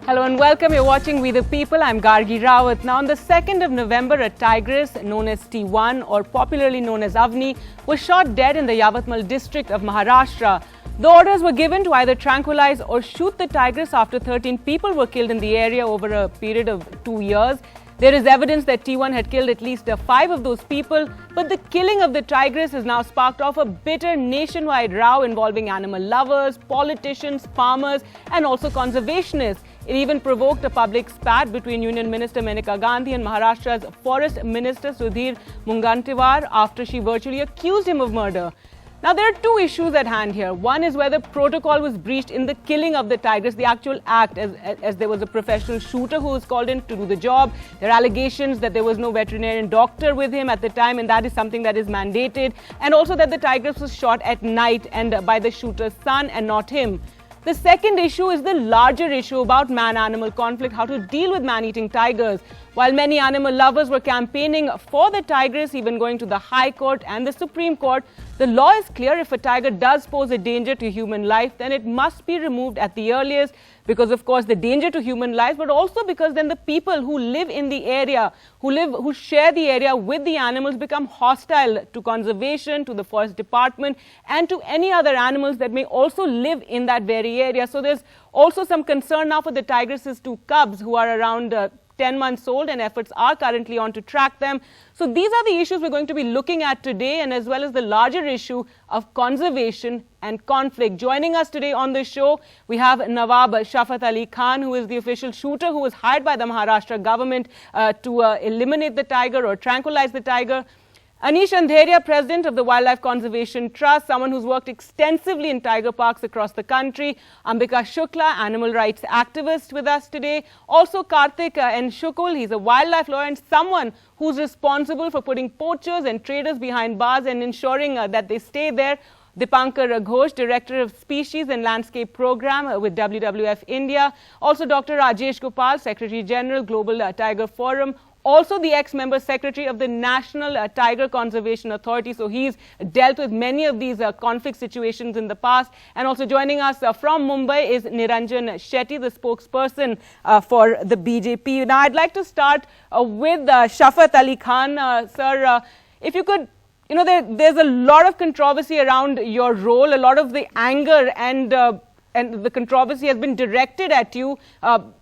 Hello and welcome. You're watching We the People. I'm Gargi Rawat. Now, on the 2nd of November, a tigress known as T1 or popularly known as Avni was shot dead in the Yavatmal district of Maharashtra. The orders were given to either tranquilize or shoot the tigress after 13 people were killed in the area over a period of 2 years. There is evidence that T1 had killed at least 5 of those people, but the killing of the tigress has now sparked off a bitter nationwide row involving animal lovers, politicians, farmers, and also conservationists. It even provoked a public spat between Union Minister Maneka Gandhi and Maharashtra's Forest Minister Sudhir Mungantiwar after she virtually accused him of murder. Now, there are two issues at hand here. One is whether protocol was breached in the killing of the tigress, the actual act, as there was a professional shooter who was called in to do the job. There are allegations that there was no veterinarian doctor with him at the time, and that is something that is mandated. And also that the tigress was shot at night and by the shooter's son and not him. The second issue is the larger issue about man-animal conflict, how to deal with man-eating tigers. While many animal lovers were campaigning for the tigress, even going to the High Court and the Supreme Court, the law is clear: if a tiger does pose a danger to human life, then it must be removed at the earliest, because of course the danger to human life, but also because then the people who live in the area, who share the area with the animals, become hostile to conservation, to the forest department, and to any other animals that may also live in that very area. So there's also some concern now for the tigress's 2 cubs who are around 10 months old, and efforts are currently on to track them. So these are the issues we're going to be looking at today, and as well as the larger issue of conservation and conflict. Joining us today on the show, we have Nawab Shafat Ali Khan, who is the official shooter who was hired by the Maharashtra government to eliminate the tiger or tranquilize the tiger. Anish Andheria, president of the Wildlife Conservation Trust, someone who's worked extensively in tiger parks across the country. Ambika Shukla, animal rights activist, with us today. Also Karthik N. Shukul, he's a wildlife lawyer and someone who's responsible for putting poachers and traders behind bars and ensuring that they stay there. Dipankar Ghosh, Director of Species and Landscape Program with WWF India. Also Dr. Rajesh Gopal, Secretary General, Global Tiger Forum. Also the ex-member secretary of the National Tiger Conservation Authority. So he's dealt with many of these conflict situations in the past. And also joining us from Mumbai is Niranjan Shetty, the spokesperson for the BJP. Now, I'd like to start with Shafat Ali Khan. Sir, if you could, there's a lot of controversy around your role. A lot of the anger and the controversy has been directed at you.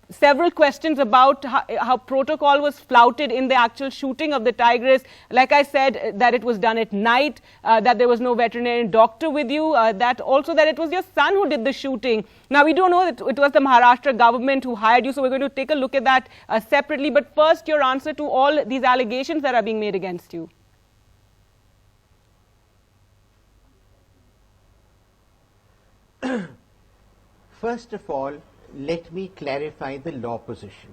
Several questions about how protocol was flouted in the actual shooting of the tigress. Like I said, that it was done at night, that there was no veterinarian doctor with you, that it was your son who did the shooting. Now, we don't know that it was the Maharashtra government who hired you, so we're going to take a look at that separately. But first, your answer to all these allegations that are being made against you. First of all, let me clarify the law position.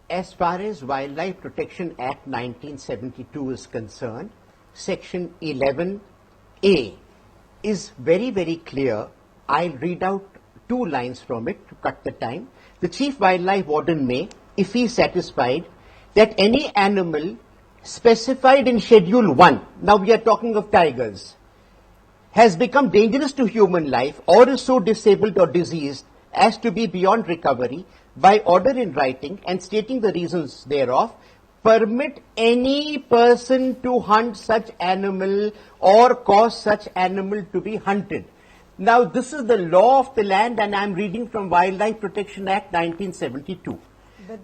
As far as Wildlife Protection Act 1972 is concerned, Section 11A is very, very clear. I'll read out 2 lines from it to cut the time. The Chief Wildlife Warden may, if he is satisfied, that any animal specified in Schedule 1, now we are talking of tigers, has become dangerous to human life or is so disabled or diseased as to be beyond recovery, by order in writing and stating the reasons thereof, permit any person to hunt such animal or cause such animal to be hunted. Now, this is the law of the land, and I am reading from Wildlife Protection Act 1972.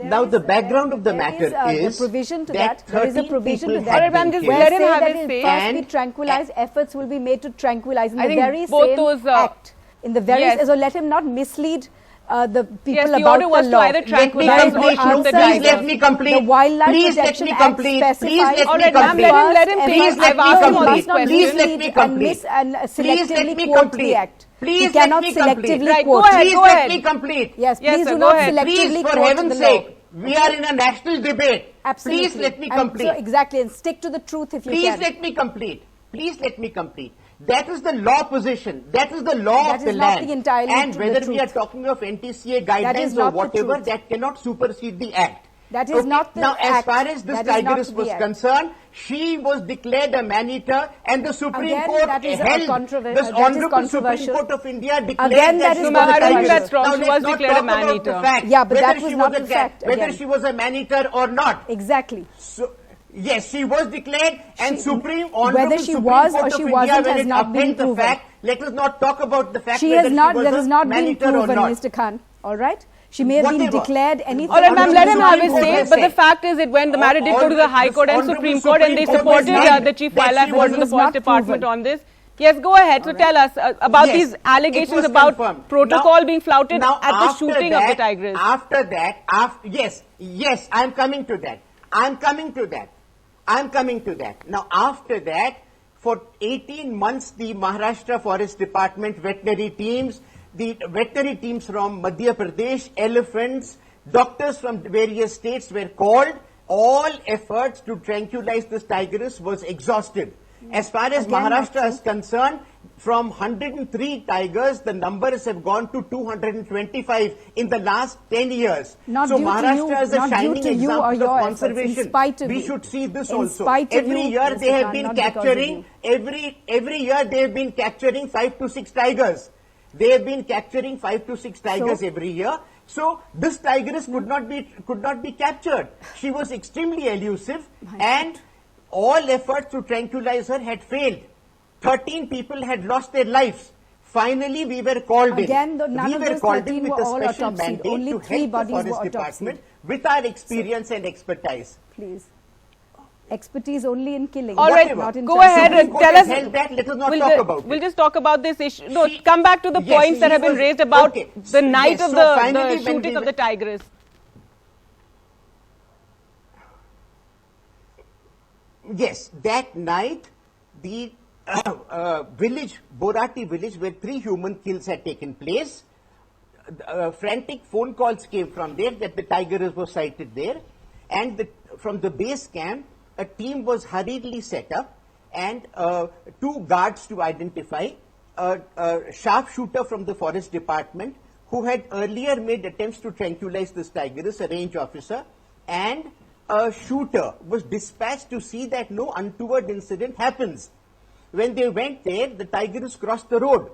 Now, the background of the matter is that 30 people have been killed. Let him have his say. First, we tranquilize. Efforts will be made to tranquilize in the very same act. In the very, so let him not mislead the people about the law. Please let me complete. The Wildlife Please let Protection me Act complete. specifies. Please let me complete. Let him Please let me complete. Please let me complete. And Please let selectively me quote complete. the act. Please He cannot let me complete. selectively Right, quote. Please let me complete. Yes, Yes, please sir, do go not ahead. selectively Please, for quote heaven's the law. sake, we are in a national debate. Absolutely. Please let me And complete. so exactly, and stick to the truth if you Please can. let me complete. Please let me complete. That is the law position. That is the law That of the is not land. the entirely And the whether we are truth. talking of NTCA That is guidelines or not the whatever, truth. that cannot supersede the act. That is not the Now, act. as far as this tigress was concerned, she was declared a man-eater, and the Supreme Court held, this Honorable Supreme Court of India declared that she was a tigress. That's wrong. She was declared a man-eater. Yeah, but that was not the fact. Whether she was a man-eater or not. Exactly. So, yes, she was declared, and whether she was or she wasn't has not been proven. Let us not talk about the fact that she has not been proven, Mr. Khan. All right. She may have been declared anything. All right, ma'am, let him have his say. But the fact is that when the matter did go to the High Court and Supreme Court, and they supported the Chief Wildlife Warden of the Forest Department on this. Yes, go ahead. So tell us about these allegations about protocol being flouted at the shooting of the tigress. After that, yes, I'm coming to that. Now, after that, for 18 months, the Maharashtra Forest Department veterinary teams, the veterinary teams from Madhya Pradesh, elephants, doctors from various states were called. All efforts to tranquilize this tigress was exhausted. As far as Maharashtra is concerned, from 103 tigers, the numbers have gone to 225 in the last 10 years. So Maharashtra is a shining example of conservation. We should see this also. Every year they have been capturing, every year they have been capturing 5 to 6 tigers. They have been capturing 5 to 6 tigers every year. So this tigress could not be captured. She was extremely elusive, and all efforts to tranquilize her had failed. 13 people had lost their lives. Finally, we were called in. We were called in with a special mandate to help the Forest Department with our experience and expertise. Please. Expertise only in killing. All right, not in go ahead and tell us. Let us not talk about it. We'll just talk about this issue. No, come back to the points that have been raised about the night of the shooting of the tigress. Yes, that night, the village, Borati village, where 3 human kills had taken place, frantic phone calls came from there that the tigress was sighted there, and from the base camp, a team was hurriedly set up, and 2 guards to identify, a sharpshooter from the Forest Department who had earlier made attempts to tranquilize this tigress, a range officer, and a shooter was dispatched to see that no untoward incident happens. When they went there, the tigress crossed the road,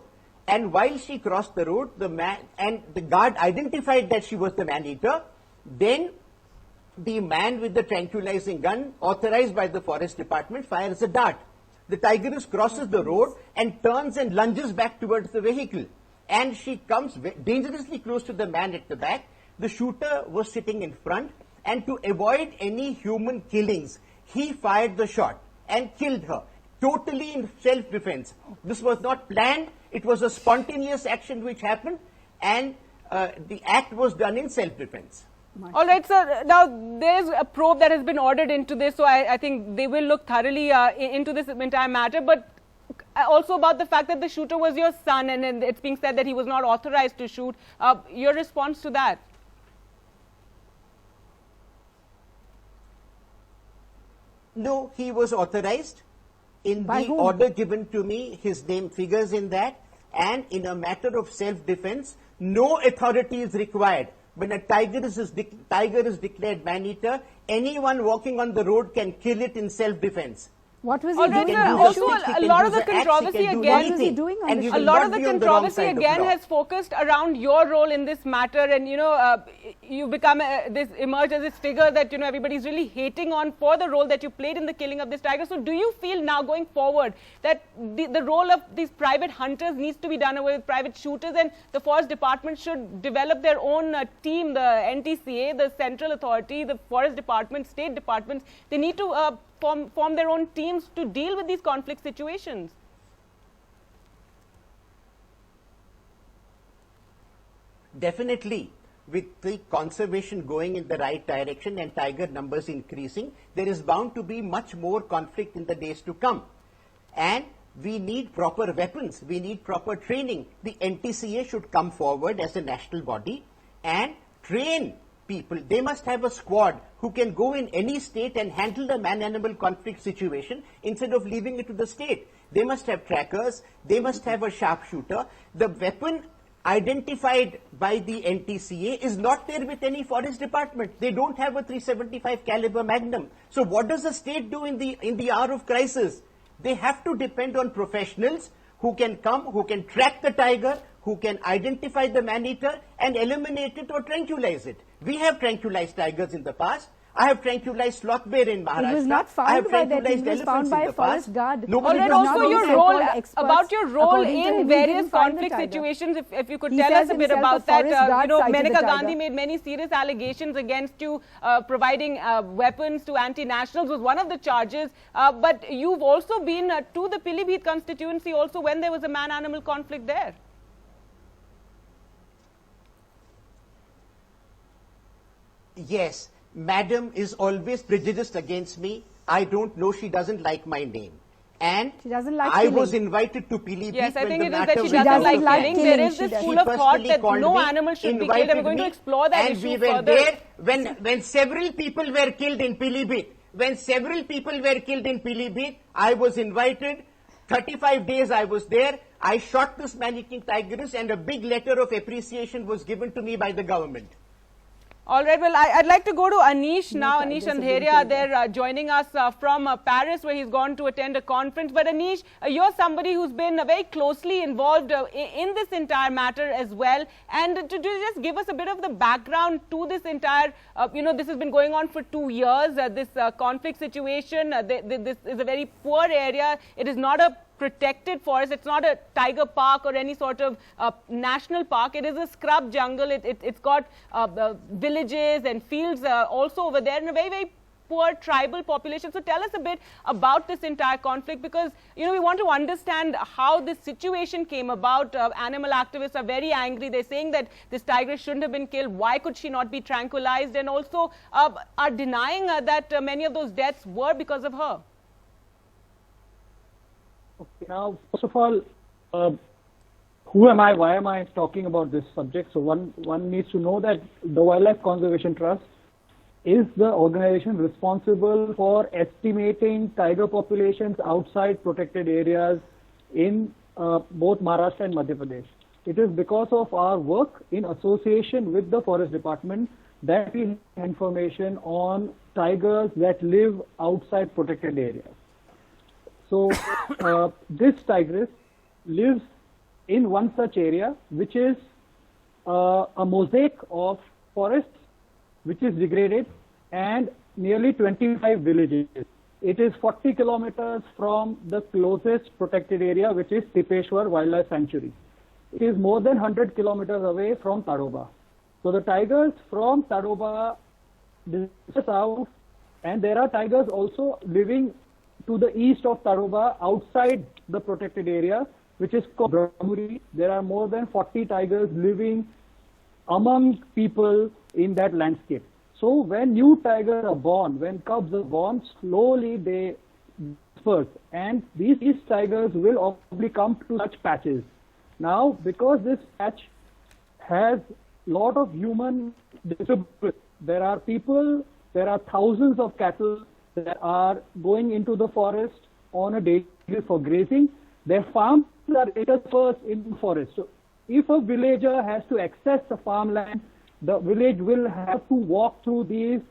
and while she crossed the road, the guard identified that she was the man-eater. Then the man with the tranquilizing gun, authorized by the Forest Department, fires a dart. The tigress crosses the road and turns and lunges back towards the vehicle, and she comes dangerously close to the man at the back. The shooter was sitting in front, and to avoid any human killings, he fired the shot and killed her, totally in self-defense. This was not planned. It was a spontaneous action which happened, and the act was done in self-defense. All right, sir. Now, there's a probe that has been ordered into this, so I think they will look thoroughly into this entire matter, but also about the fact that the shooter was your son, and it's being said that he was not authorized to shoot. Your response to that? No, he was authorized. In the order given to me, his name figures in that, and in a matter of self-defense, no authority is required. When a tiger is declared man-eater, anyone walking on the road can kill it in self-defense. What was he doing? Also, a lot of the controversy again, a lot of the controversy again has focused around your role in this matter, and you become this emerged as this figure that everybody's really hating on for the role that you played in the killing of this tiger. So, do you feel now going forward that the role of these private hunters needs to be done away with private shooters, and the Forest Department should develop their own team, the NTCA, the Central Authority, the Forest Department, State Departments? They need to form their own teams to deal with these conflict situations? Definitely, with the conservation going in the right direction and tiger numbers increasing, there is bound to be much more conflict in the days to come. And we need proper weapons, we need proper training. The NTCA should come forward as a national body and train people. They must have a squad who can go in any state and handle the man-animal conflict situation instead of leaving it to the state. They must have trackers, they must have a sharpshooter. The weapon identified by the NTCA is not there with any forest department. They don't have a 375 caliber Magnum. So what does the state do in the hour of crisis? They have to depend on professionals who can come, who can track the tiger, who can identify the man-eater and eliminate it or tranquilize it. We have tranquilized tigers in the past. I have tranquilized sloth bear in Maharashtra. It was not found by that. It was found by a forest guard. Also your role, about your role in various conflict situations, if you could tell us a bit about that. Maneka Gandhi made many serious allegations against you, providing weapons to anti-nationals was one of the charges. But you've also been to the Pilibhit constituency also when there was a man-animal conflict there. Yes. Madam is always prejudiced against me. I don't know, she doesn't like my name. And she doesn't like I was invited to Pilibhit. Yes, I think it is that she doesn't like killing. There is this school of thought that no animal should be killed. We're going to explore that issue further. And we were there when several people were killed in Pilibhit. When several people were killed in Pilibhit, I was invited. 35 days I was there. I shot this man-eating tigress and a big letter of appreciation was given to me by the government. All right, well, I'd like to go to Anish now. Anish Andheria, they're joining us from Paris, where he's gone to attend a conference. But Anish, you're somebody who's been very closely involved in this entire matter as well. And to just give us a bit of the background to this entire, this has been going on for 2 years, this conflict situation. This is a very poor area. It is not a protected forest. It's not a tiger park or any sort of national park. It is a scrub jungle. It's got villages and fields also over there, and a very, very poor tribal population. So tell us a bit about this entire conflict, because we want to understand how this situation came about. Animal activists are very angry. They're saying that this tigress shouldn't have been killed. Why could she not be tranquilized? And also are denying that many of those deaths were because of her. Okay, now, first of all, who am I? Why am I talking about this subject? So one needs to know that the Wildlife Conservation Trust is the organization responsible for estimating tiger populations outside protected areas in both Maharashtra and Madhya Pradesh. It is because of our work in association with the Forest Department that we have information on tigers that live outside protected areas. So this tigress lives in one such area, which is a mosaic of forests, which is degraded, and nearly 25 villages. It is 40 kilometers from the closest protected area, which is Tipeshwar Wildlife Sanctuary. It is more than 100 kilometers away from Tadoba. So the tigers from Tadoba disperse out, and there are tigers also living to the east of Tadoba, outside the protected area, which is called Brahmuri. There are more than 40 tigers living among people in that landscape. So when new tigers are born, when cubs are born, slowly they disperse, and these tigers will obviously come to such patches. Now, because this patch has lot of human disturbance, there are people, there are thousands of cattle that are going into the forest on a daily basis for grazing. Their farms are interspersed in the forest. So if a villager has to access the farmland, the village will have to walk through these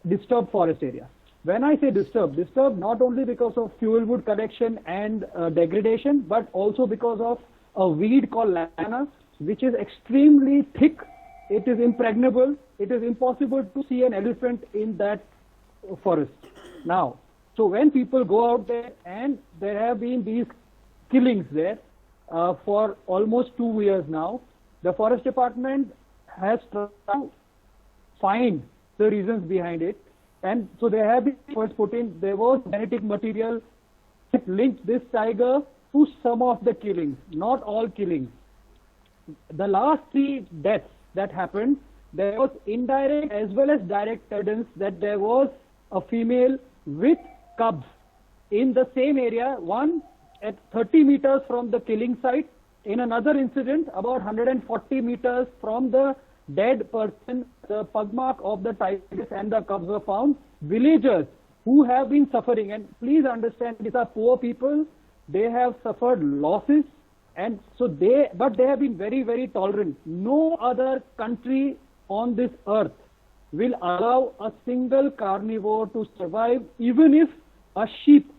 disturbed forest areas. When I say disturbed not only because of fuel wood collection and degradation, but also because of a weed called lana, which is extremely thick. It is impregnable. It is impossible to see an elephant in that forest. Now, so when people go out there, and there have been these killings there for almost 2 years now, the Forest Department has tried to find the reasons behind it. And so there have been efforts put in. There was genetic material that linked this tiger to some of the killings, not all killings. The last 3 deaths that happened, there was indirect as well as direct evidence that there was a female with cubs in the same area, one at 30 meters from the killing site. In another incident, about 140 meters from the dead person, the pug mark of the tigress and the cubs were found. Villagers who have been suffering, and please understand, these are poor people, they have suffered losses, And so but they have been very, very tolerant. No other country on this earth will allow a single carnivore to survive, even if a sheep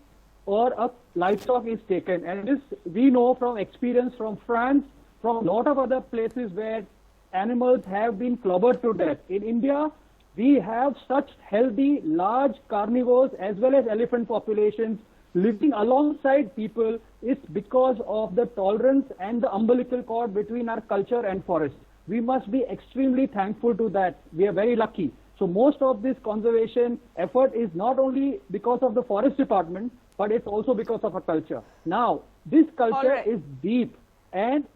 or a livestock is taken. And this we know from experience from France, from a lot of other places where animals have been clobbered to death. In India, we have such healthy, large carnivores as well as elephant populations living alongside people. It's because of the tolerance and the umbilical cord between our culture and forest. We must be extremely thankful to that. We are very lucky. So most of this conservation effort is not only because of the forest department, but it's also because of our culture. Now, this culture is deep. And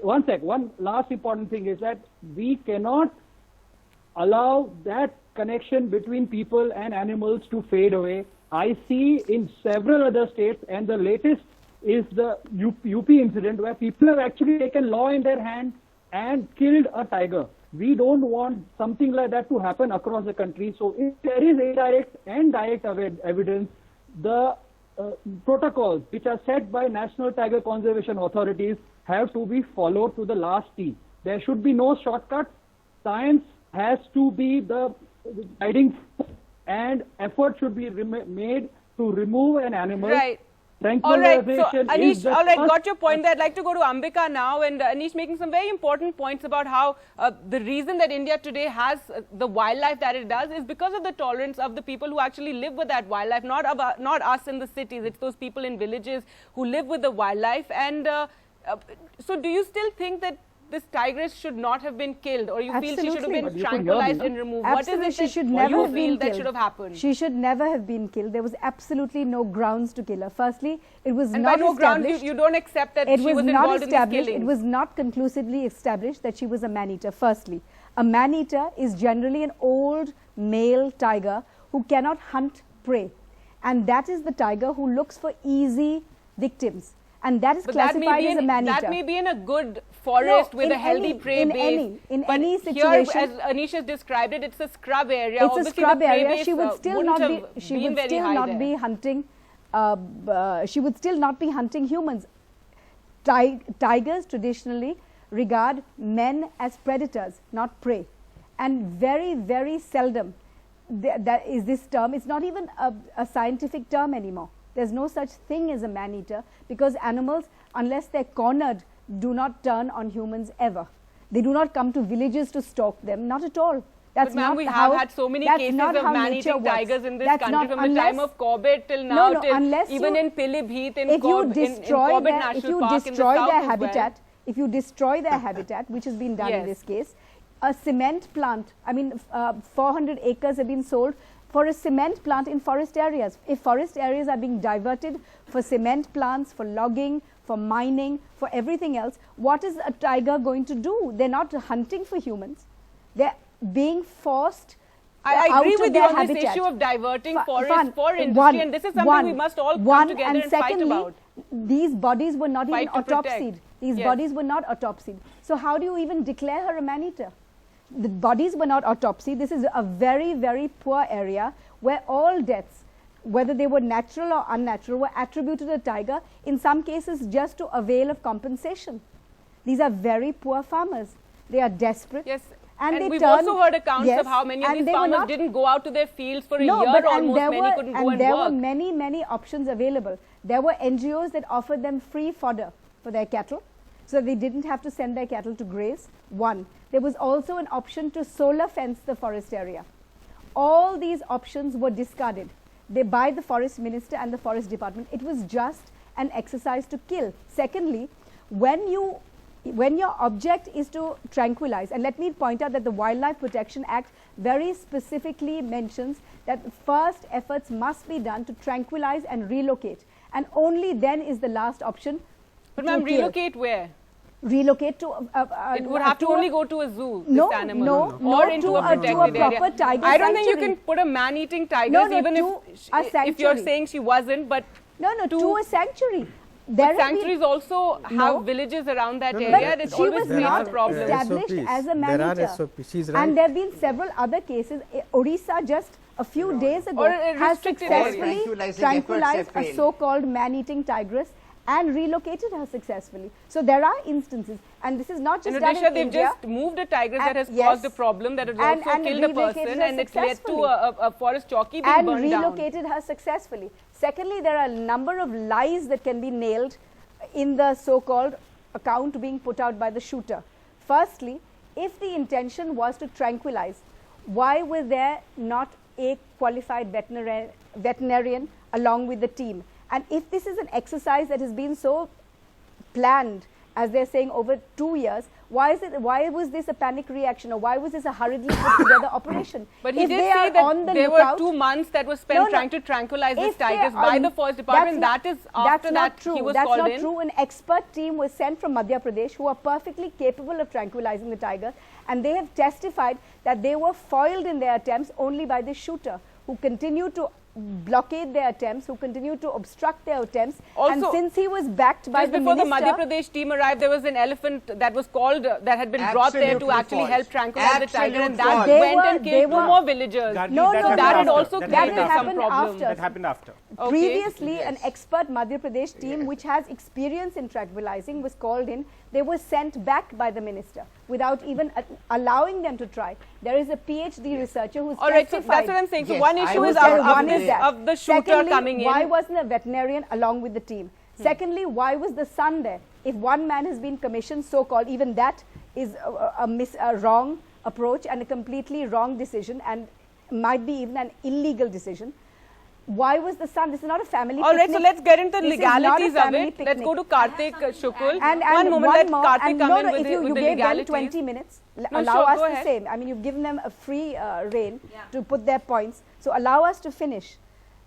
one last important thing is that we cannot allow that connection between people and animals to fade away. I see in several other states, and the latest is the UP incident where people have actually taken law in their hand and killed a tiger. We don't want something like that to happen across the country. So if there is indirect and direct evidence, the protocols which are set by national tiger conservation authorities have to be followed to the last T. There should be no shortcut. Science has to be the guiding force, and effort should be made to remove an animal. Right. All right, so Anish, got your point there. I'd like to go to Ambika now, and Anish making some very important points about how the reason that India today has the wildlife that it does is because of the tolerance of the people who actually live with that wildlife, not us in the cities. It's those people in villages who live with the wildlife. And so do you still think that this tigress should not have been killed, or you feel she should have been tranquilized and removed? Absolutely. What is it she should never have been that should have happened? She should never have been killed. There was absolutely no grounds to kill her. Firstly, it was and not by no established. Grounds, you don't accept that she was involved in this killing. It was not conclusively established that she was a man-eater. Firstly, a man-eater is generally an old male tiger who cannot hunt prey, and that is the tiger who looks for easy victims. And that is classified as a man-eater. That may be in a good forest with a healthy prey base. In any situation. Here, as Anish has described it, it's a scrub area. It's a scrub area. She would still not be. She would still not be hunting. She would still not be hunting humans. Tigers traditionally regard men as predators, not prey, and very, very seldom that is this term. It's not even a scientific term anymore. There's no such thing as a man-eater, because animals, unless they're cornered, do not turn on humans ever. They do not come to villages to stalk them, not at all. That's not we have had so many cases of man-eating tigers in this country from the time of Corbett till now, even in Pilibhit, in Corbett National Park in the south. If you destroy their habitat, which has been done in this case, a cement plant, 400 acres have been sold for a cement plant in forest areas. If forest areas are being diverted for cement plants, for logging, for mining, for everything else, what is a tiger going to do? They're not hunting for humans. They're being forced I agree with you on this issue of diverting forests for industry, and this is something we must all come together and fight about. These bodies were not even autopsied. These bodies were not autopsied. So how do you even declare her a man-eater? The bodies were not autopsied. This is a very, very poor area where all deaths, whether they were natural or unnatural, were attributed to the tiger, in some cases just to avail of compensation. These are very poor farmers. They are desperate. Yes. And we've also heard accounts of how many of these farmers didn't go out to their fields for a year almost. Many couldn't go and work. There were many, many options available. There were NGOs that offered them free fodder for their cattle, so they didn't have to send their cattle to graze. One. There was also an option to solar fence the forest area. All these options were discarded by the forest minister and the forest department. It was just an exercise to kill. Secondly, when your object is to tranquilize, and let me point out that the Wildlife Protection Act very specifically mentions that first efforts must be done to tranquilize and relocate, and only then is the last option. But ma'am, relocate where? Relocate to it would have to only go to a zoo, this animal, or into a protected area. Tiger I don't think you can put a man-eating tiger, even if you're saying she wasn't, but to a sanctuary. But sanctuaries also have villages around that area. It's always been a problem. Established as a man-eater. And there have been several other cases. Odisha just a few days ago has successfully tranquilized a so-called man-eating tigress, and relocated her successfully. So there are instances, and this is not just And done in they've India. just moved a tigress that has yes, caused a problem, that has also killed a relocated person, her and it's led to successfully. a forest chowki being And burned down. relocated her successfully. Secondly, there are a number of lies that can be nailed in the so-called account being put out by the shooter. Firstly, if the intention was to tranquilize, why was there not a qualified veterinarian along with the team? And if this is an exercise that has been so planned, as they're saying, over 2 years, why was this a panic reaction, or why was this a hurriedly put together operation? But he If did they say are that on the there lookout- were 2 months that was spent trying to tranquilize this If they tigress are by on- the forest department. that's That is after that he was That's called not in. true. An expert team was sent from Madhya Pradesh who are perfectly capable of tranquilizing the tiger, and they have testified that they were foiled in their attempts only by the shooter, who continued to blockade their attempts, who continued to obstruct their attempts. And Also, since he was backed by just the before minister, the Madhya Pradesh team arrived, there was an elephant that was called, that had been brought there to Absolutely actually false. help tranquilize the tiger, and that Absolute went false. and They killed 2 were- more villagers. Gargi, No, that no, happened that had after. also That created happened some happened problems. after. That happened after. Okay. Previously, an expert Madhya Pradesh team which has experience in tranquilizing was called in. They were sent back by the minister without even allowing them to try. There is a PhD researcher who's All right, so testified. that's what I'm saying. So Yes, one I issue would is say One is that. of the shooter Secondly, coming in. why wasn't a veterinarian along with the team? Secondly, why was the son there? If one man has been commissioned, so-called, even that is a wrong approach and a completely wrong decision, and might be even an illegal decision. Why was the son? This is not a family All right, picnic. so let's get into the This is not a legalities of family it. Let's picnic. go to Karthik Shukul. And one moment, let more, Karthik and come no, in no, with, if you, with you the gave them legalities. 20 minutes, No, allow sure, us go the ahead. same. I mean, you've given them a free rein to put their points. So allow us to finish.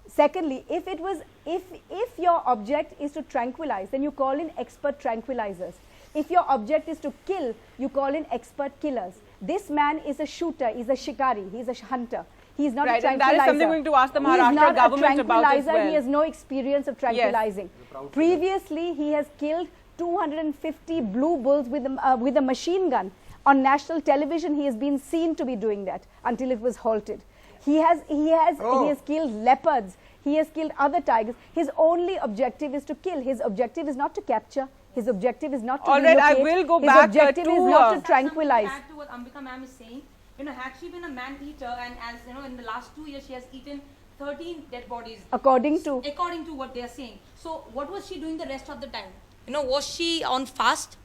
Secondly, if your object is to tranquilize, then you call in expert tranquilizers. If your object is to kill, you call in expert killers. This man is a shooter, he's a shikari, he's a hunter. He's not Right, a and tranquilizer. that is something we're going to ask the He is Maharashtra not government a about as tranquilizer. well. He has no experience of tranquilizing. Previously, he has killed 250 blue bulls with a machine gun. On national television, he has been seen to be doing that until it was halted. He has killed leopards. He has killed other tigers. His only objective is to kill. His objective is not to capture. His objective is not to All right, I relocate. will go His back objective to, is not to tranquilize. Add to what Ambika ma'am is saying, had she been a man-eater, and as you know, in the last 2 years she has eaten 13 dead bodies. According to What they are saying. So what was she doing the rest of the time? Was she on fast?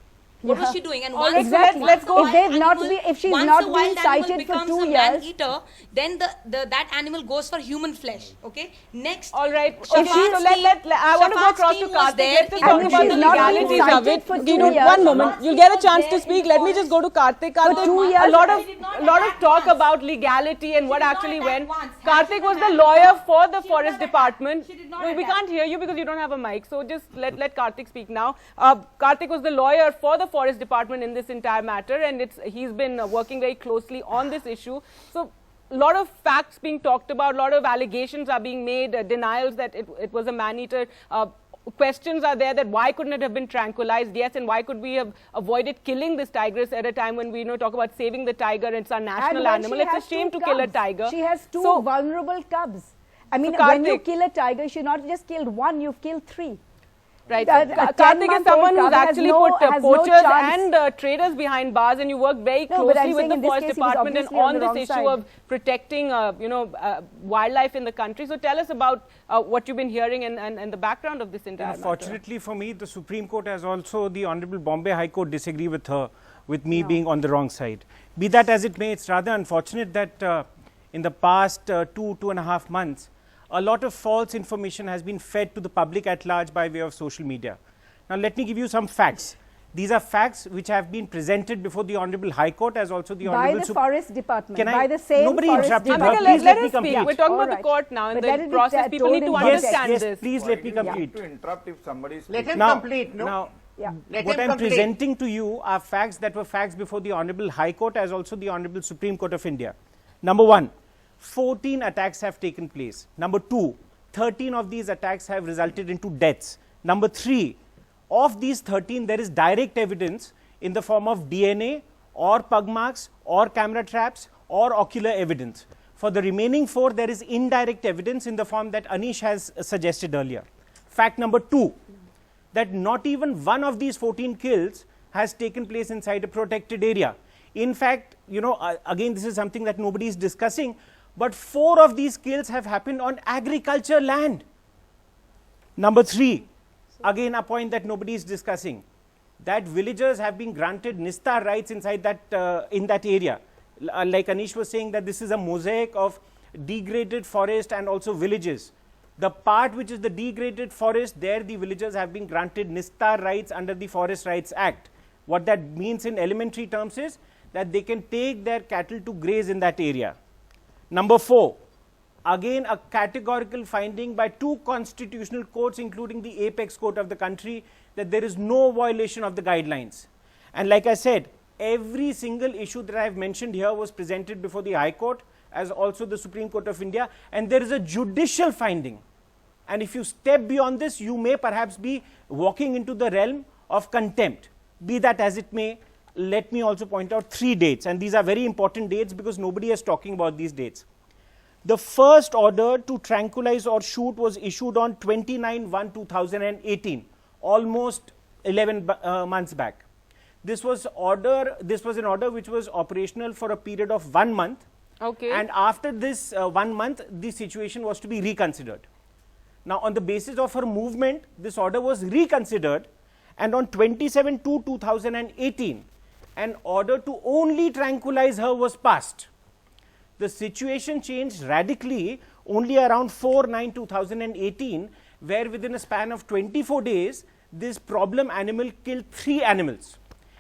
What was she doing? And once, exactly. let's go. If she's not been cited for 2 years, man-eater, then that animal goes for human flesh. Okay. Next. All right. Shafaq's I want to go Shafaq's across to team was Karthik. there. Let's just And talk if about she's the not been legalities of cited it. for You 2 know, years. one moment. You'll get a chance to there speak. Let me just go to Karthik. Karthik, 2 years. a lot of She did not talk attack once. about legality and what did not actually attack went. once. Karthik She was did the not lawyer attack. for the She did forest not attack. department. She did not No, we attack. can't hear you because you don't have a mic. So just let Karthik speak now. Karthik was the lawyer for the forest department in this entire matter, and he's been working very closely on this issue. So a lot of facts being talked about, a lot of allegations are being made, denials that it was a man-eater. Questions are there that why couldn't it have been tranquilized? Yes, and why could we have avoided killing this tigress at a time when we talk about saving the tiger? It's our national when animal. she It's has a shame two to kill a cubs. tiger. She has two So- vulnerable cubs. I mean, So when you Karthik- kill a tiger, you not just killed one, you've killed 3. Right. A Karthik is 10-month-old someone who's cub has actually no- put has no poachers chance. and traders behind bars, and you work very No, but I'm closely with saying the in this forest case he was department and obviously on on the this wrong issue side. of protecting, wildlife in the country. So tell us about what you've been hearing and the background of this entire matter. Fortunately for me, the Supreme Court has also, the Honorable Bombay High Court disagree with me being on the wrong side. Be that as it may, it's rather unfortunate that in the past 2.5 months, a lot of false information has been fed to the public at large by way of social media. Now let me give you some facts. These are facts which have been presented before the Honorable High Court as also the Honorable By the forest department, Can I- by the same Nobody forest interrupted me. department. Please let let me us speak. complete. We're talking All about the right. court now. In But the let it be process, people told need to in understand Yes, this. please let me complete. To interrupt if somebody is Let him Now, complete, no? now Yeah. Let what him I'm complete. presenting to you are facts that were facts before the Honorable High Court as also the Honorable Supreme Court of India. Number 1, 14 attacks have taken place. Number 2, 13 of these attacks have resulted into deaths. Number 3, of these 13, there is direct evidence in the form of DNA or pug marks or camera traps or ocular evidence. For the remaining 4, there is indirect evidence in the form that Anish has suggested earlier. Fact number 2, that not even one of these 14 kills has taken place inside a protected area. In fact, again, this is something that nobody is discussing, but 4 of these kills have happened on agriculture land. Number 3, again a point that nobody is discussing, that villagers have been granted Nistar rights inside that in that area. Like Anish was saying, that this is a mosaic of degraded forest and also villages. The part which is the degraded forest, there the villagers have been granted Nistar rights under the Forest Rights Act. What that means in elementary terms is that they can take their cattle to graze in that area. Number 4, again a categorical finding by 2 constitutional courts, including the apex court of the country, that there is no violation of the guidelines. And like I said, every single issue that I have mentioned here was presented before the High Court, as also the Supreme Court of India, and there is a judicial finding. And if you step beyond this, you may perhaps be walking into the realm of contempt. Be that as it may, let me also point out 3 dates, and these are very important dates because nobody is talking about these dates. The first order to tranquilize or shoot was issued on 29/1/2018, almost 11 months back. This was an order which was operational for a period of 1 month. Okay. And after this 1 month, the situation was to be reconsidered. Now, on the basis of her movement, this order was reconsidered, and on 27/2/2018, an order to only tranquilize her was passed. The situation changed radically only around 4/9/2018, where within a span of 24 days, this problem animal killed 3 animals.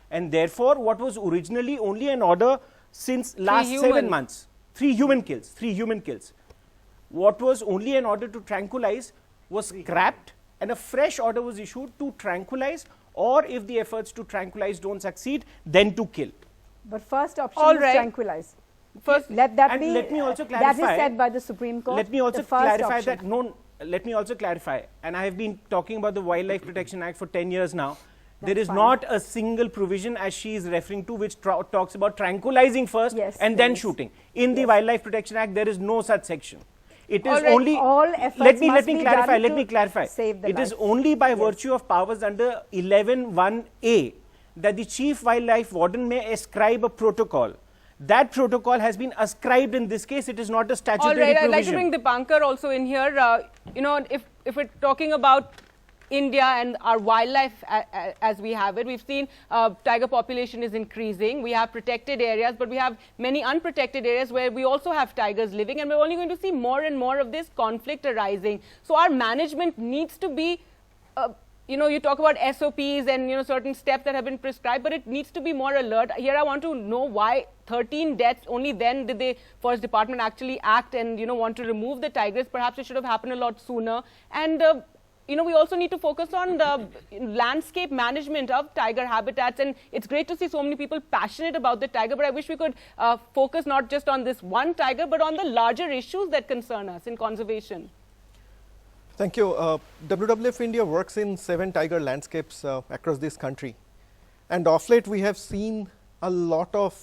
And therefore, what was originally only an order since last 7 months, 3 human kills. What was only an order to tranquilize was scrapped, and a fresh order was issued to tranquilize, or if the efforts to tranquilize don't succeed, then to kill. But first option All is right. tranquilize. First, Let that and be. let me also clarify, that is said by the Supreme Court. Let me also the first clarify option. that let me also clarify, and I have been talking about the Wildlife Protection Act for 10 years now. There is not a single provision, as she is referring to, which talks about tranquilizing first and then shooting. In the Wildlife Protection Act, there is no such section. It is only. All efforts let me must be clarify. done Let me to clarify. save the It is life. only by virtue of powers under 11(1)(a) that the Chief Wildlife Warden may ascribe a protocol. That protocol has been ascribed in this case. It is not a statutory all right, provision. I'd like to bring Dipankar also in here. If we're talking about India and our wildlife as we have it, we've seen tiger population is increasing. We have protected areas, but we have many unprotected areas where we also have tigers living, and we're only going to see more and more of this conflict arising. So our management needs to be you talk about SOPs and certain steps that have been prescribed, but it needs to be more alert. Here I want to know why 13 deaths, only then did the Forest Department actually act and want to remove the tigers. Perhaps it should have happened a lot sooner. And we also need to focus on the landscape management of tiger habitats, and it's great to see so many people passionate about the tiger, but I wish we could focus not just on this one tiger, but on the larger issues that concern us in conservation. Thank you. WWF India works in 7 tiger landscapes across this country, and of late we have seen a lot of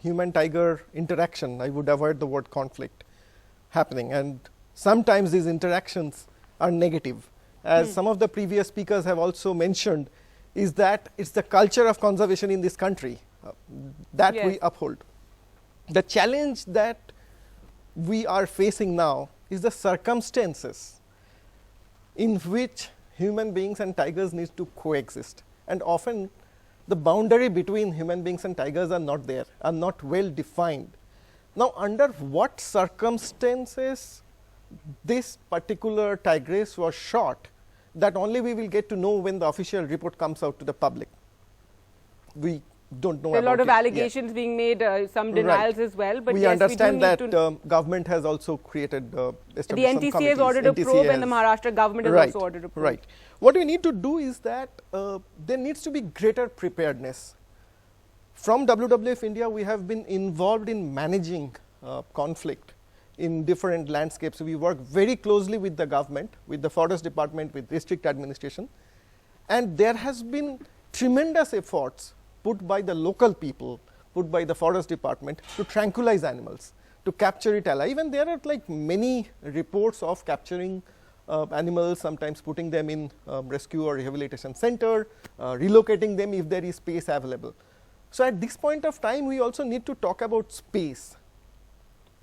human-tiger interaction. I would avoid the word conflict happening, and sometimes these interactions are negative. As some of the previous speakers have also mentioned, is that it's the culture of conservation in this country that we uphold. The challenge that we are facing now is the circumstances in which human beings and tigers need to coexist. And often the boundary between human beings and tigers are not there, are not well defined. Now, under what circumstances this particular tigress was shot, that only we will get to know when the official report comes out to the public. We don't know there are a lot of it allegations yet. being made, some denials as well. But we yes, understand we do that government has also created the established some NTC has ordered a probe, and the Maharashtra government has also ordered a probe. Right. What we need to do is that there needs to be greater preparedness. From WWF India, we have been involved in managing conflict in different landscapes. We work very closely with the government, with the Forest Department, with district administration, and there has been tremendous efforts put by the local people, put by the Forest Department to tranquilize animals, to capture it alive. And there are like many reports of capturing animals, sometimes putting them in rescue or rehabilitation center, relocating them if there is space available. So at this point of time, we also need to talk about space.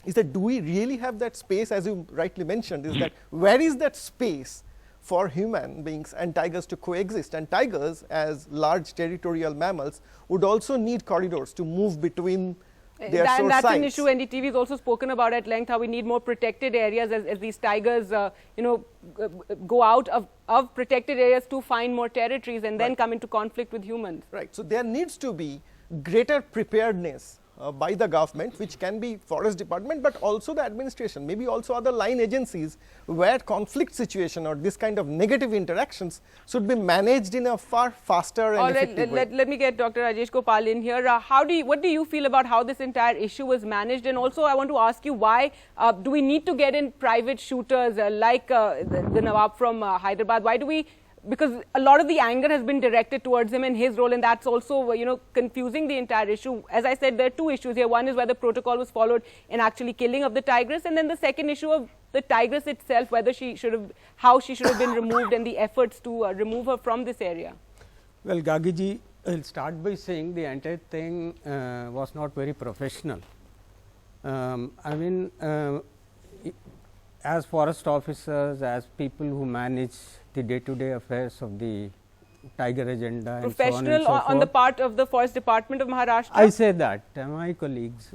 Is that, do we really have that space, as you rightly mentioned, is that where is that space for human beings and tigers to coexist? And tigers, as large territorial mammals, would also need corridors to move between their source that's sites. an issue NDTV has also spoken about at length, how we need more protected areas as these tigers, go out of protected areas to find more territories and then come into conflict with humans. Right. So there needs to be greater preparedness by the government, which can be forest department, but also the administration, maybe also other line agencies, where conflict situation or this kind of negative interactions should be managed in a far faster and effective way. Let me get Dr. Rajesh Gopal in here. What do you feel about how this entire issue was managed? And also, I want to ask you, why do we need to get in private shooters like the Nawab from Hyderabad? Why do we? Because a lot of the anger has been directed towards him and his role, and that's also, confusing the entire issue. As I said, there are two issues here. One is whether protocol was followed in actually killing of the tigress, and then the second issue of the tigress itself, whether how she should have been removed, and the efforts to remove her from this area. Well, Gagiji, I'll start by saying the entire thing was not very professional. As forest officers, as people who manage the day-to-day affairs of the tiger agenda and so on and so on the part of the Forest Department of Maharashtra? I say that, my colleagues,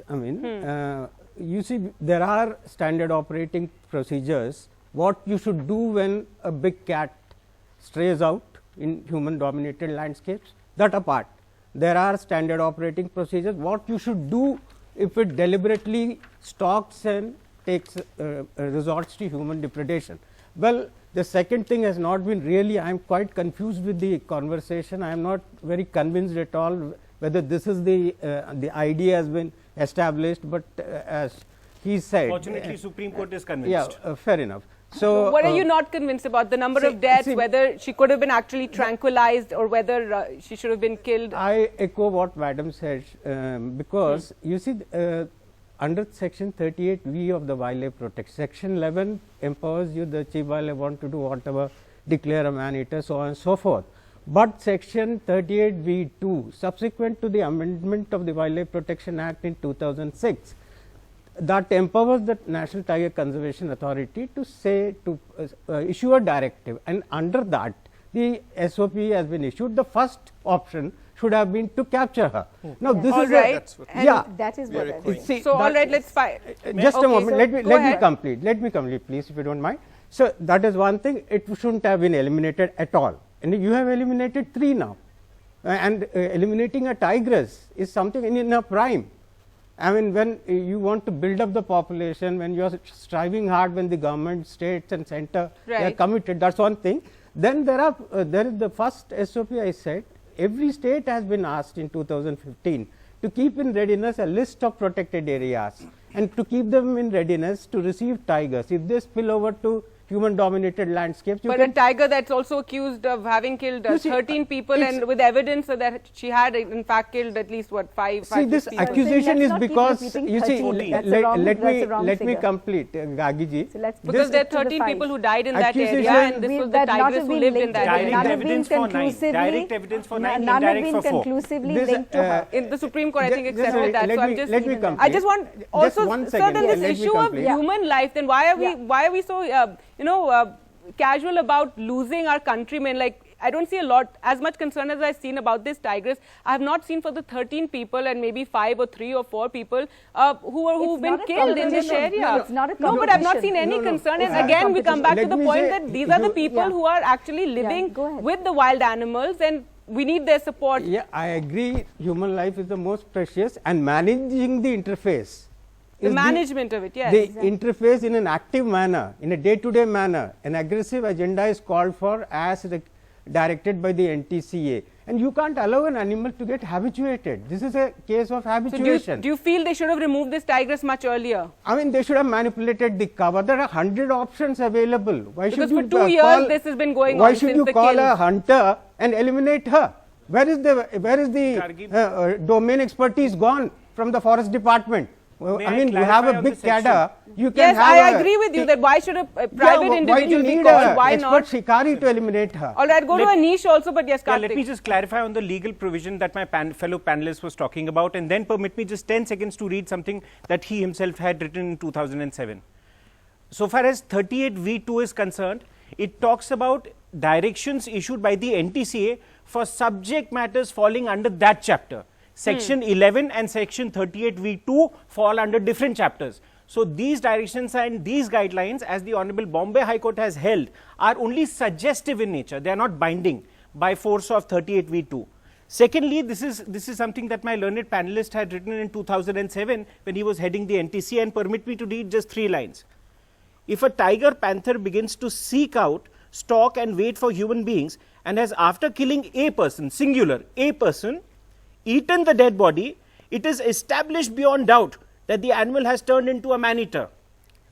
you see, there are standard operating procedures, what you should do when a big cat strays out in human dominated landscapes, that apart. There are standard operating procedures, what you should do if it deliberately stalks and takes resorts to human depredation. Well, the second thing has not been really, I am quite confused with the conversation. I am not very convinced at all whether this is the idea has been established, but as he said. Fortunately, Supreme Court is convinced. Yeah, fair enough. So, what are you not convinced about? The number of deaths, whether she could have been actually tranquilized or whether she should have been killed? I echo what Madam said, because you see, under section 38V of the wildlife protection, section 11 empowers you, the chief wildlife want to do whatever, declare a man-eater, so on and so forth. But section 38V2, subsequent to the amendment of the Wildlife Protection Act in 2006, that empowers the National Tiger Conservation Authority to say, to issue a directive, and under that the SOP has been issued. The first option should have been to capture her. Now, this all is right. That is what I think. See, so, all right, let's fight. Just a moment. So let me complete. Let me complete, please, if you don't mind. So that is one thing. It shouldn't have been eliminated at all, and you have eliminated 3 now, and eliminating a tigress is something in a prime. I mean, when you want to build up the population, when you are striving hard, when the government, states and center they are committed, that's one thing. Then there is the first SOP I said. Every state has been asked in 2015 to keep in readiness a list of protected areas and to keep them in readiness to receive tigers. If they spill over to human dominated landscapes. But a tiger that's also accused of having killed 13 people, and with evidence that she had in fact killed at least what, 5 See, this people. accusation is because you see, 14. let me complete, Gagiji. So because there are 13 people who died in that area, and this was the tigress who lived in that area. Direct evidence for 9, direct evidence for 9, none have indirect been for 4. conclusively linked to her. In the Supreme Court, I think accepted that. So I'm just, let me complete. I just want also, sir, then this let me issue of complete. human life. Then why are we so casual about losing our countrymen? Like, I don't see as much concern as I've seen about this tigress. I have not seen for the 13 people and maybe 5 or 3 or 4 people who've been killed in this area. It's not a No, but I've not seen any concern. And again, we come back to the point that these are the people who are actually living with the wild animals, and we need their support. Yeah, I agree. Human life is the most precious, and managing the interface. The management of it, yes. The interface in an active manner, in a day-to-day manner. An aggressive agenda is called for as directed by the NTCA, and you can't allow an animal to get habituated. This is a case of habituation. So do you feel they should have removed this tigress much earlier? I mean, they should have manipulated the cover. There are 100 options available. Why because should for 2 years this has been going why on should since you the call kills. a hunter and eliminate her? Where is the domain expertise gone from the forest department? Well, May I mean, you clarify have a on big the section? cadre. You can Yes, have I agree with you that why should a private individual be called? Why not? expert shikari to eliminate her? All right, go to a niche also, but yes, Yeah, Karthik. let me just clarify on the legal provision that my fellow panelist was talking about, and then permit me just 10 seconds to read something that he himself had written in 2007. So far as 38V2 is concerned, it talks about directions issued by the NTCA for subject matters falling under that chapter. Section 11 and section 38V2 fall under different chapters. So these directions and these guidelines, as the Honorable Bombay High Court has held, are only suggestive in nature. They are not binding by force of 38V2. Secondly, this is something that my learned panelist had written in 2007 when he was heading the NTCA, and permit me to read just 3 lines. If a tiger panther begins to seek out, stalk and wait for human beings, and has, after killing a person, singular, a person, eaten the dead body, it is established beyond doubt that the animal has turned into a man-eater.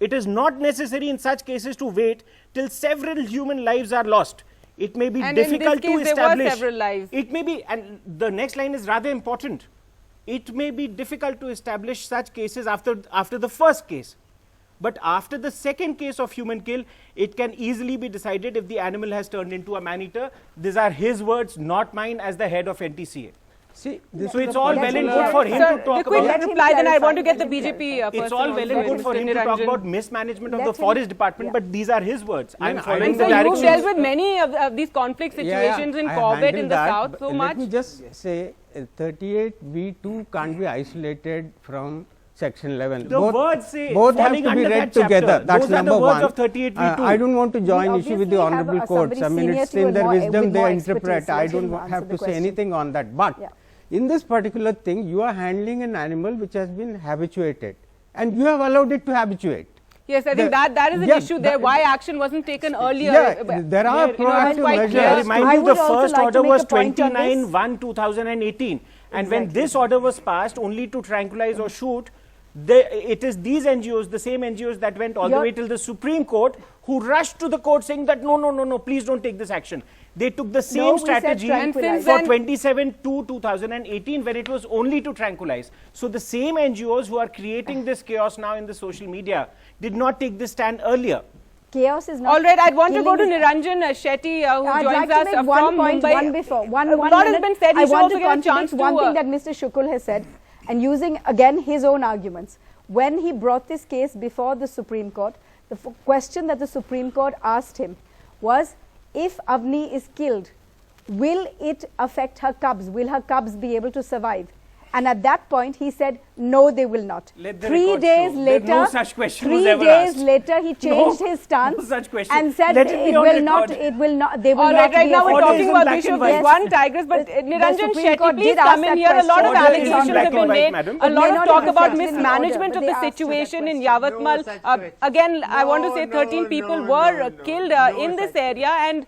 It is not necessary in such cases to wait till several human lives are lost. It may be And in this difficult to case, there were establish. several lives. It may be, and the next line is rather important. It may be difficult to establish such cases after the first case. But after the second case of human kill, it can easily be decided if the animal has turned into a man-eater. These are his words, not mine, as the head of NTCA. See, this So is it's the all particular- well and good for him Sir, to talk the quick about. reply, then I want to get the Let him BJP clarify. person. It's all well and also, good for Mr. him to talk Niranjan. about mismanagement of Let the him- forest department, yeah. but these are his words. I'm no, following And the so you've directions. dealt with many of these conflict situations in I Corbett in handled the that, south but so much. Let me just say 38V2 can't be isolated from section 11. The words say both have falling to be under read that chapter. together. That's Those are the number words one. of 38V2. I don't want to join We issue with the obviously have honorable a- courts. I somebody mean, it's senior in to you their and wisdom with they more interpret. expertise. I Let him don't answer have the to say question. anything on that. But Yeah. in this particular thing, you are handling an animal which has been habituated, and you have allowed it to habituate. Yes, I think The- that is an yeah, issue there. that- Why action wasn't taken earlier? Yeah, there are proactive quite measures. clear. I remind I you, would the also first like to order make was a point on this. 29/1/2018, and when Exactly. this order was passed only to tranquilize or shoot, it is these NGOs, the same NGOs that went all the way till the Supreme Court, who rushed to the court saying that no, please don't take this action. They took the same we said strategy tranquilize. for And since 27/2/2018 when it was only to tranquilize. So the same NGOs who are creating this chaos now in the social media did not take this stand earlier. Chaos is not. All right, I'd want to go to killing- Niranjan Shetty, who I'd joins like to us make one from point, Mumbai. one before. One a lot has minute. been said. He I should want also to get a chance contradict one to. thing that Mr. Shukul has said, and using again his own arguments. When he brought this case before the Supreme Court, the question that the Supreme Court asked him was, if Avni is killed, will it affect her cubs? Will her cubs be able to survive? And at that point, he said, no, they will not. Let the 3 record days show that later, no such question was 3 ever days asked. later, he changed No, his stance no such question. and said Let it be it on will not, record. it will not, they will All right, not right be now we're Orders talking in about black the issue and of this white. one Tigress, but The Niranjan Supreme Shetty, Court please did come ask in that here. A lot of question. Orders in allegations black have and been white, made. madam. A It lot may of not talk have about affected the mismanagement order, of but the they asked you that situation in question. Yavatmal. No such question. Again, I want to say No, 13 no, people no, were no, killed no in this such area, and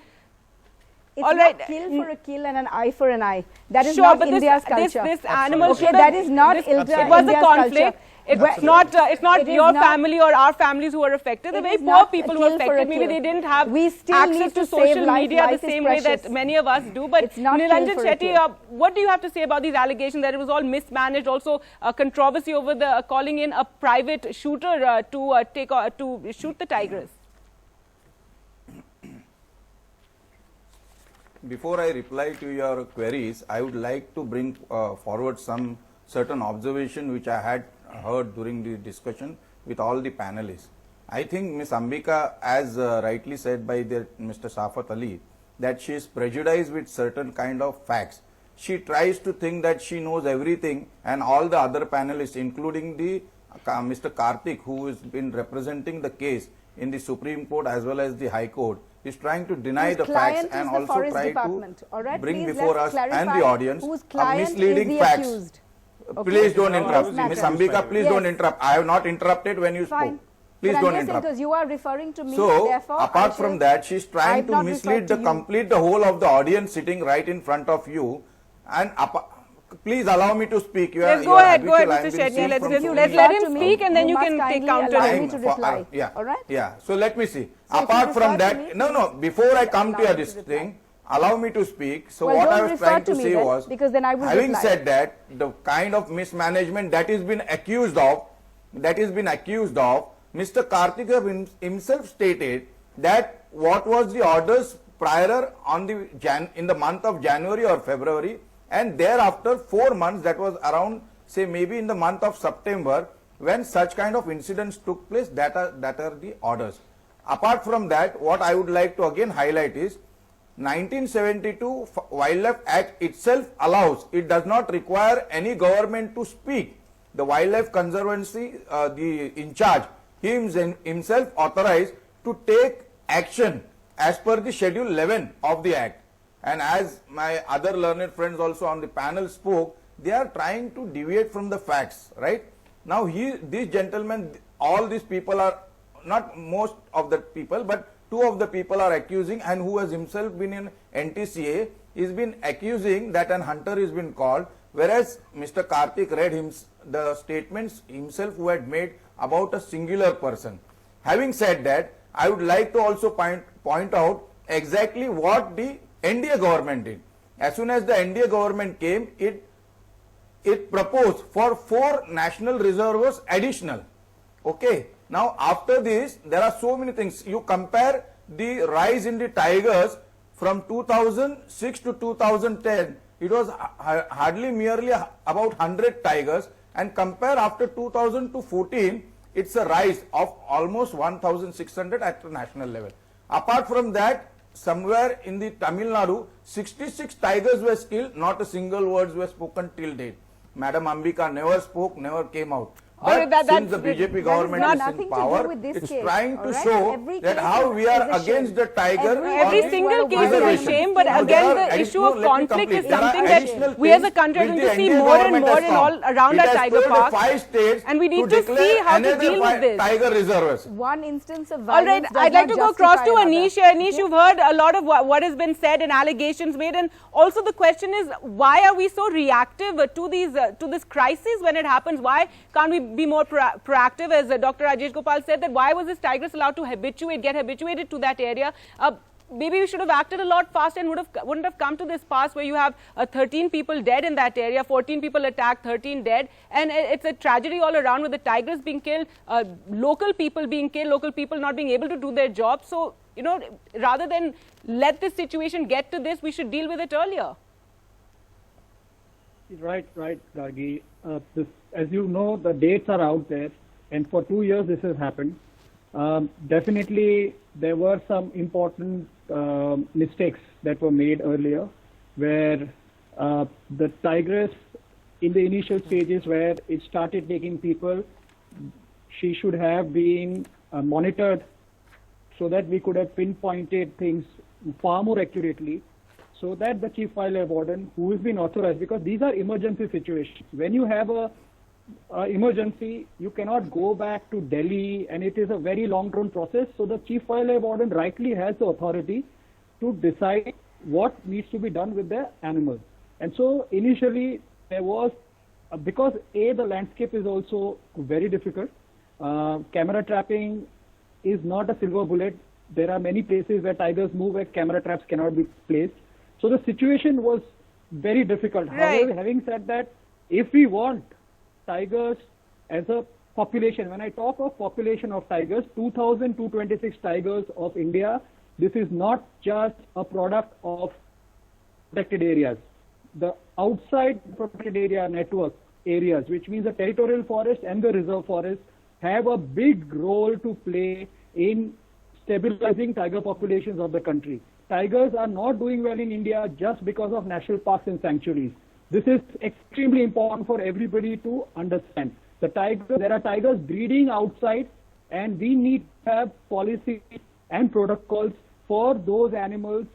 It's all not right. kill for a kill and an eye for an eye. That is Sure, not but India's this culture. animal Okay, should that have- is not this- India's It was a culture. conflict. It's not It is your not- family or our families who were affected. The It very is poor not a people who were kill for a affected. Maybe kill. they didn't have We still access need to to save social life. media Life the is same way that precious. many of us do. But It's not kill Niranjan for a Shetty, kill. what do you have to say about these allegations that it was all mismanaged? Also, controversy over the calling in a private shooter to shoot the tigress. Before I reply to your queries, I would like to bring forward some certain observation which I had heard during the discussion with all the panelists. I think Ms. Ambika, as rightly said by Mr. Shafat Ali, that she is prejudiced with certain kind of facts. She tries to think that she knows everything, and all the other panelists, including the Mr. Karthik, who has been representing the case in the Supreme Court as well as the High Court, is trying to deny Whose the facts client and is the also Forest try Department. to All right, bring please before let's us and clarify the audience whose a client misleading is the facts. accused. Okay. Please don't interrupt. Doesn't Ms. matter. Ambika, please Yes. don't interrupt. I have not interrupted when you Fine. spoke. Please But I'm don't just saying interrupt. because you are referring to me, So, therefore, apart I from shall- that, she's trying I've to not mislead referred to you. the whole of the audience sitting right in front of you. And please allow me to speak. You Yes, are, go you are ahead, habitual. Mr. I've been Shetty. seeing Let's from just so let many- him speak, and then you must can take kindly counter. allow time me to for- reply. yeah. All right? Yeah. So let me see. So if Apart you from refer to that, me, no. Before I come to allow your me this to reply. thing, allow me to speak. So Well, what don't I was refer trying to to me say then, was, because then I will having reply. said that, the kind of mismanagement that is been accused of that is been accused of, Mr. Karthik himself stated that what was the orders prior on the in the month of January or February, and thereafter 4 months, that was around say maybe in the month of September, when such kind of incidents took place, that are the orders. Apart from that, what I would like to again highlight is 1972 Wildlife Act itself allows, it does not require any government to speak. The Wildlife Conservancy, the in charge, he himself authorized to take action as per the Schedule 11 of the Act. And as my other learned friends also on the panel spoke, they are trying to deviate from the facts, right? Now, these gentlemen, all these people are, not most of the people, but two of the people are accusing, and who has himself been in NTCA, is been accusing that an hunter is been called, whereas Mr. Karthik read the statements himself who had made about a singular person. Having said that, I would like to also point out exactly what the NDA government did. As soon as the NDA government came, it proposed for 4 national reservoirs additional. Okay. Now, after this, there are so many things. You compare the rise in the tigers from 2006 to 2010, it was hardly merely about 100 tigers, and compare after 2000 to 14, it's a rise of almost 1,600 at the national level. Apart from that, somewhere in the Tamil Nadu, 66 tigers were killed, not a single word was spoken till date. Madam Ambika never spoke, never came out. But since the BJP government is in power, it's trying to show that how we are against the tiger. Every single case is a shame, but again the issue of conflict is something that we as a country are going to see more and more in all around our tiger parks. 5 states and we need to see how to deal with this. Tiger reserves. One instance of violence. All right, I'd like to go across to Anish. Anish, you've heard a lot of what has been said and allegations made, and also the question is, why are we so reactive to this crisis when it happens? Why can't we be more proactive? As Dr. Rajesh Gopal said, that why was this tigress allowed to get habituated to that area? Maybe we should have acted a lot faster and wouldn't have come to this pass where you have 13 people dead in that area, 14 people attacked, 13 dead, and it's a tragedy all around with the tigress being killed, local people being killed, local people not being able to do their job. So, you know, rather than let this situation get to this, we should deal with it earlier. Right, Gargi. As you know, the dates are out there, and for 2 years this has happened. Definitely, there were some important mistakes that were made earlier, where the tigress, in the initial stages where it started taking people, she should have been monitored so that we could have pinpointed things far more accurately, so that the Chief Wildlife Warden, who has been authorized, because these are emergency situations. When you have a emergency, you cannot go back to Delhi, and it is a very long-term process. So the Chief Wildlife Warden rightly has the authority to decide what needs to be done with the animals. And so initially there was, because the landscape is also very difficult. Camera trapping is not a silver bullet. There are many places where tigers move where camera traps cannot be placed. So the situation was very difficult. Right. However, having said that, if we want tigers as a population, when I talk of population of tigers, 2,226 tigers of India, this is not just a product of protected areas. The outside protected area network areas, which means the territorial forest and the reserve forest, have a big role to play in stabilizing tiger populations of the country. Tigers are not doing well in India just because of national parks and sanctuaries. This is extremely important for everybody to understand. There are tigers breeding outside, and we need to have policies and protocols for those animals.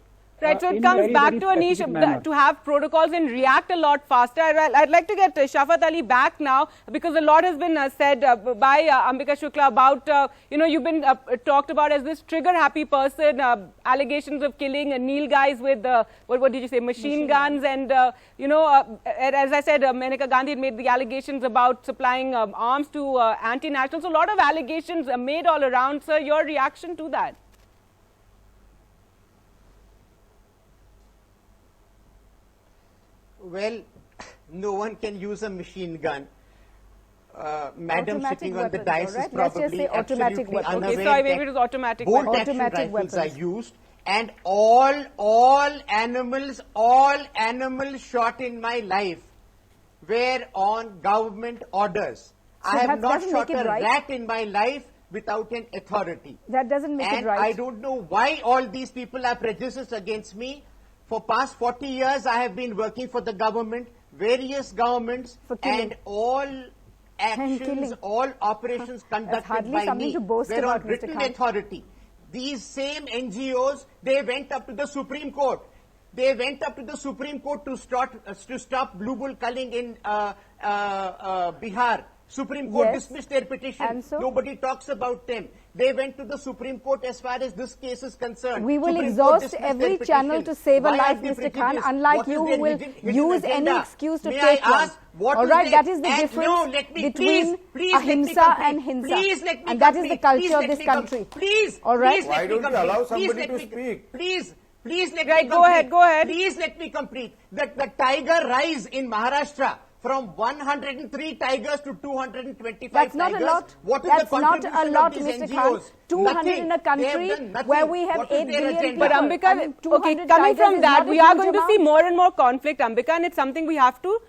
Right, so it comes back to Anish to have protocols and react a lot faster. I'd like to get Shafat Ali back now, because a lot has been said by Ambika Shukla about, you've been talked about as this trigger-happy person, allegations of killing Neel guys with, what did you say, machine guns, and, as I said, Maneka Gandhi had made the allegations about supplying arms to anti-nationals. So a lot of allegations made all around. Sir, your reaction to that? Well, no one can use a machine gun. Madam Automatic sitting on the weapons, dais is alright? Let's just probably say automatic absolutely weapons. unaware Okay, sorry, maybe that it was automatic bolt weapons. action Automatic rifles weapons. are used, and all animals shot in my life were on government orders. I have that not doesn't shot make it a right. rat in my life without an authority. That doesn't make it And right. I don't know why all these people are prejudiced against me. For past 40 years, I have been working for the government, various governments, For killing. and all actions, killing. all operations conducted hardly by something me to boast were about, on Mr. written Khan. authority. These same NGOs, they went up to the Supreme Court. They went up to the Supreme Court to stop blue bull culling in Bihar. Supreme Court Yes. dismissed their petition. And so? Nobody talks about them. They went to the Supreme Court as far as this case is concerned. We will Supreme Court exhaust dismissed every their channel petition. to save a Why are life, they Mr. Khan, prejudiced? unlike What is you who their will hidden use agenda? any excuse to May take I one. ask, what All is right, their- that is the and difference no, let me, between please let me ahimsa complete. and hinsa. Please let me And that is the complete. culture Please of let this me com- country. Please, All right. please Why let me don't you complete. allow Please somebody let to me- speak? Please let Right, me go complete. ahead, go ahead. Please let me complete. That the tiger rise in Maharashtra from 103 tigers to 225 That's not tigers. a lot. What is That's the not contribution a lot, of these Mr. Khan. NGOs? 200 Nothing. in a They have country done nothing. where we have What is 8 their billion agenda? people. But Ambika, I mean, 200 okay, coming tigers from is that, not a we are huge going to amount. see more and more conflict, Ambika, and it's something we have to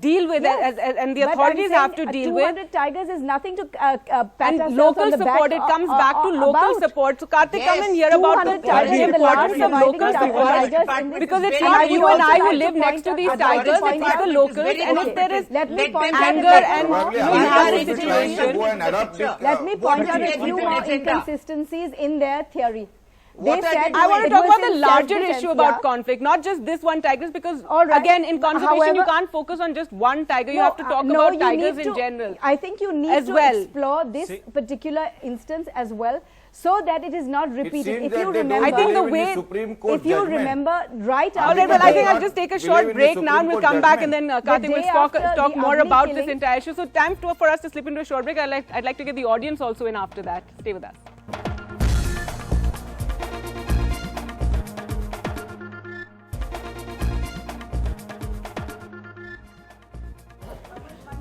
deal with, Yes. and the But I'm authorities have to saying, deal 200 with. tigers is nothing to pat And ourselves local on the support, back it comes back to local about. support. So Karthik, come Yes, and hear about 200 the tigers are the importance last of surviving local tigers support. in this Because it's very not important. you and I who Also live like to next to point these out- tigers, point it's out- the It is locals, very and if important. there is Let me Let point them out anger a and few more Probably you others have are a also trying to situation. go and adopt it. Let me point What out is a their few hidden more agenda? inconsistencies in their theory. What They are they said doing? I want to it talk was about the in larger self-defense, issue about yeah. conflict, not just this one tigers, because All right. again, in conservation, you However- can't focus on just one tiger. You No, have to talk no, about you tigers need in to- general. I think you need as to well. explore this particular instance as well, so that it is not repeated. seems If that you they don't remember, I think the believe in way- Supreme Court if you judgment. remember, right All after right, well, the I think day- I'll just take a Believe short in the break now Supreme and we'll Court come back and judgment. then The Karthik will day talk after the more Avni about this killing- entire issue. So time for us to slip into a short break. I'd like to get the audience also in after that. Stay with us.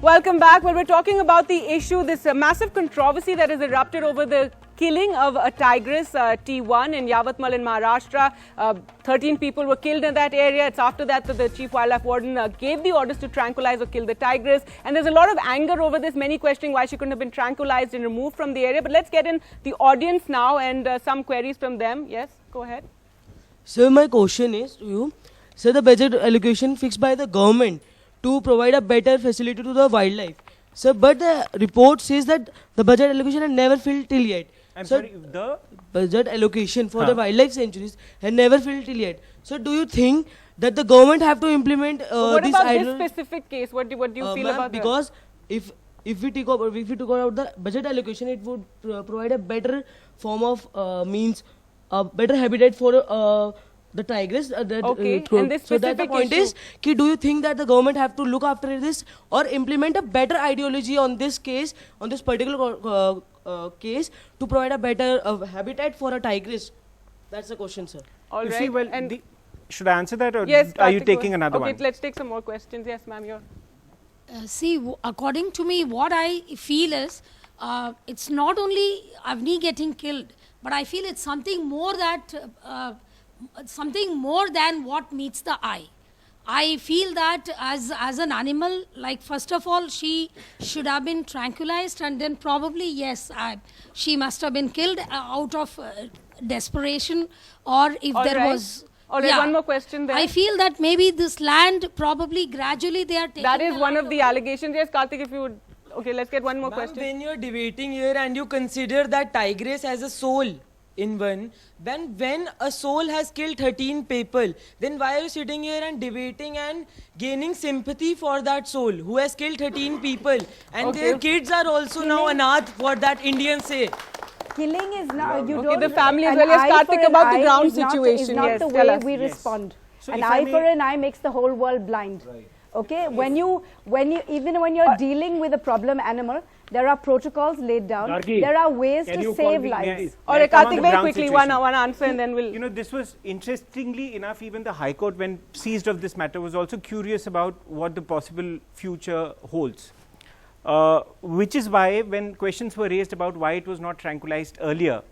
Welcome back. Well, we're talking about the issue, this massive controversy that has erupted over the killing of a tigress, T1, in Yavatmal in Maharashtra. 13 people were killed in that area. It's after that that the chief wildlife warden gave the orders to tranquilize or kill the tigress. And there's a lot of anger over this, many questioning why she couldn't have been tranquilized and removed from the area. But let's get in the audience now and some queries from them. Yes, go ahead. So my question is to you, so the budget allocation fixed by the government to provide a better facility to the wildlife. So but the report says that the budget allocation had never filled till yet. I'm So sorry, the budget allocation for the wildlife sanctuaries had never filled till yet. So do you think that the government have to implement What this about ideal- this specific case? What do you feel ma'am, about that? because if we take out the budget allocation, it would provide a better form of means, better habitat for the tigress. Okay, and this so that the specific point issue- is, do you think that the government have to look after this or implement a better ideology on this case, on this particular case, to provide a better habitat for a tigress? That's the question, sir. All you right. see, well, and should I answer that, or yes, are you Karthik, taking go ahead. another Okay, one? let's take some more questions. Yes, ma'am, you're. According to me, what I feel is it's not only Avni getting killed, but I feel it's something more than what meets the eye. I feel that as an animal, like first of all, she should have been tranquilized, and then probably yes, she must have been killed out of desperation, or if All there right. was. All right, one more question there. I feel that maybe this land probably gradually they are taking. That is the one land of the allegations. Yes, Karthik, if you would. Okay, let's get one more Ma'am, question. when you're debating here and you consider that tigress as a soul in one, then when a soul has killed 13 people, then why are you sitting here and debating and gaining sympathy for that soul who has killed 13 people, and Okay. their kids are also now anath, what that Indians say. Killing is not. You Okay, don't. the family as an well. Yes, eye Karthik, for an about the eye ground is not- situation. Is not Yes, the tell way us. we Yes. respond. So An if I eye for may- an eye makes the whole world blind. Okay, when you even when you're dealing with a problem animal, there are protocols laid down. Gargi, There are ways can to you call save me lives. next? All right, Come on Karthik, the very ground quickly, situation. one answer and then we'll. You know, this was interestingly enough, even the High Court, when seized of this matter, was also curious about what the possible future holds. which is why when questions were raised about why it was not tranquilized earlier,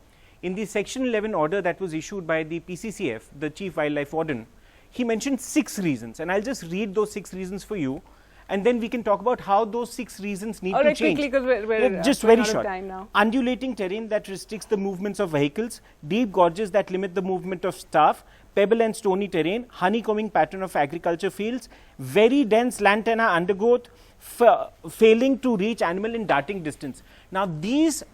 in the Section 11 order that was issued by the PCCF, the Chief Wildlife Warden, he mentioned 6 reasons, and I'll just read those 6 reasons for you, and then we can talk about how those 6 reasons need to change. Quickly, because we're just very out of short. time now. Undulating terrain that restricts the movements of vehicles, deep gorges that limit the movement of staff, pebble and stony terrain, honeycombing pattern of agriculture fields, very dense lantana undergrowth, failing to reach animal in darting distance. Now,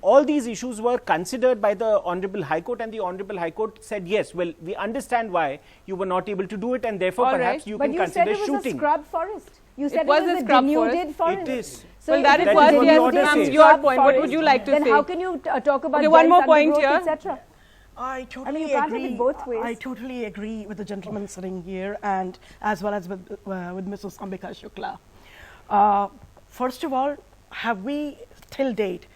all these issues were considered by the Honorable High Court, and the Honorable High Court said, yes, well, we understand why you were not able to do it, and therefore perhaps you can consider shooting. But you said it was a scrub forest. You said it was a scrub denuded forest. It is. So well, that is was, what the yes, order comes says. your point. What would you like to say? Then how can you talk about one more point here. etc.? I totally you can't have agree. it both ways. I totally agree with the gentleman sitting here, and as well as with Mrs. Ambika Shukla. First of all, have we till date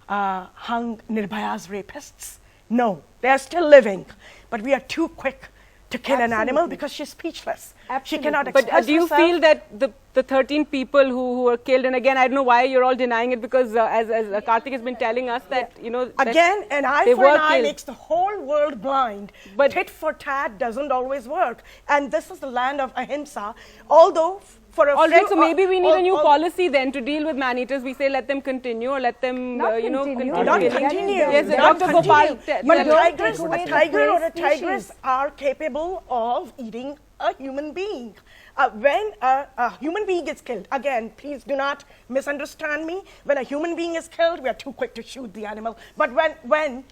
hung Nirbhaya's rapists? No, they are still living, but we are too quick to kill an animal because she's speechless. She cannot express But do you herself. feel that the 13 people who were killed, and again, I don't know why you're all denying it, because as Karthik has been telling us that, you know, again, an eye for an eye makes the whole world blind. But tit for tat doesn't always work. And this is the land of ahimsa, although for a all few... right, so maybe we need a new policy then to deal with man-eaters. We say let them continue, or let them, Not Not continue. continue. Yes, Not Dr. Gopal, continue. but a tiger or a prey tigress species. are capable of eating a human being. When a human being is killed, again, please do not misunderstand me. When a human being is killed, we are too quick to shoot the animal. But when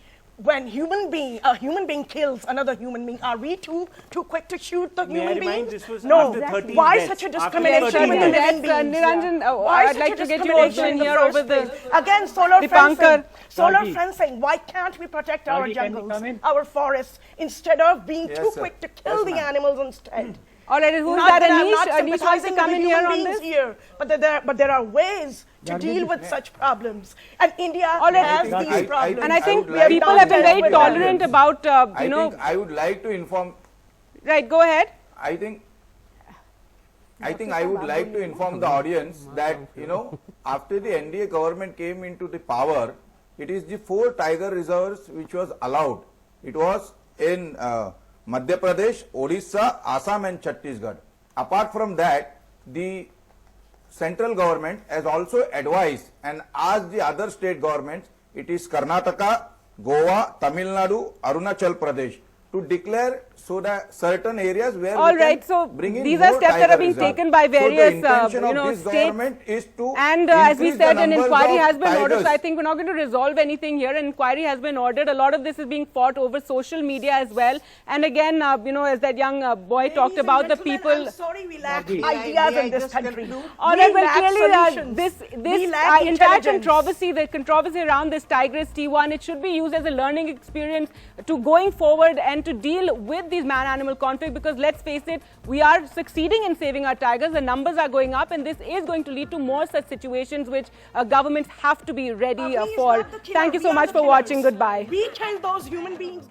a human being kills another human being, are we too quick to shoot the human being? No. Why such a discrimination with the living beings? Niranjan, Why I'd such like a to get your discrimination opinion in the here first over the place? Again, solar Dipankar. fencing. Solar fencing. Why can't we protect our Gargi, can you jungles, come in? our forests, instead of being Yes, too sir. quick to kill Yes, the ma'am. animals instead? all right, who's Not that? that I'm not Anish wants to sympathizing come with in the here human on beings this? here, but there are ways to Gargi, deal with such problems, and India All right. has I these think- problems. And I think would like people to have been very inform tolerant audience. about, I know, think I would like to inform. right, go ahead. I think I would like to inform the audience that, you know, after the NDA government came into the power, it is the 4 tiger reserves which was allowed. It was in Madhya Pradesh, Odisha, Assam and Chhattisgarh. Apart from that, the central government has also advised and asked the other state governments, it is Karnataka, Goa, Tamil Nadu, Arunachal Pradesh, to declare so that certain areas where All we right, can so bring in these are more steps that tiger are being reserve. taken by So the various, intention you of know, this states. government is to And as we increase the said, an numbers inquiry of has been ordered, so tigers. I think we're not going to resolve anything here. An inquiry has been ordered. A lot of this is being fought over social media as well. And again, you know, as that young boy talked Ladies and about, the gentlemen, people. I'm sorry, we lack Gargi. ideas May I in this just country. conclude? All We right, well, lack clearly, solutions. this We lack entire intelligence. the controversy around this Tigress T1, it should be used as a learning experience to going forward and to deal with these man-animal conflict, because let's face it, we are succeeding in saving our tigers. The numbers are going up, and this is going to lead to more such situations which governments have to be ready We is for. not the killer, Thank you we so are much the for watching. killers. Goodbye. We kill those human beings.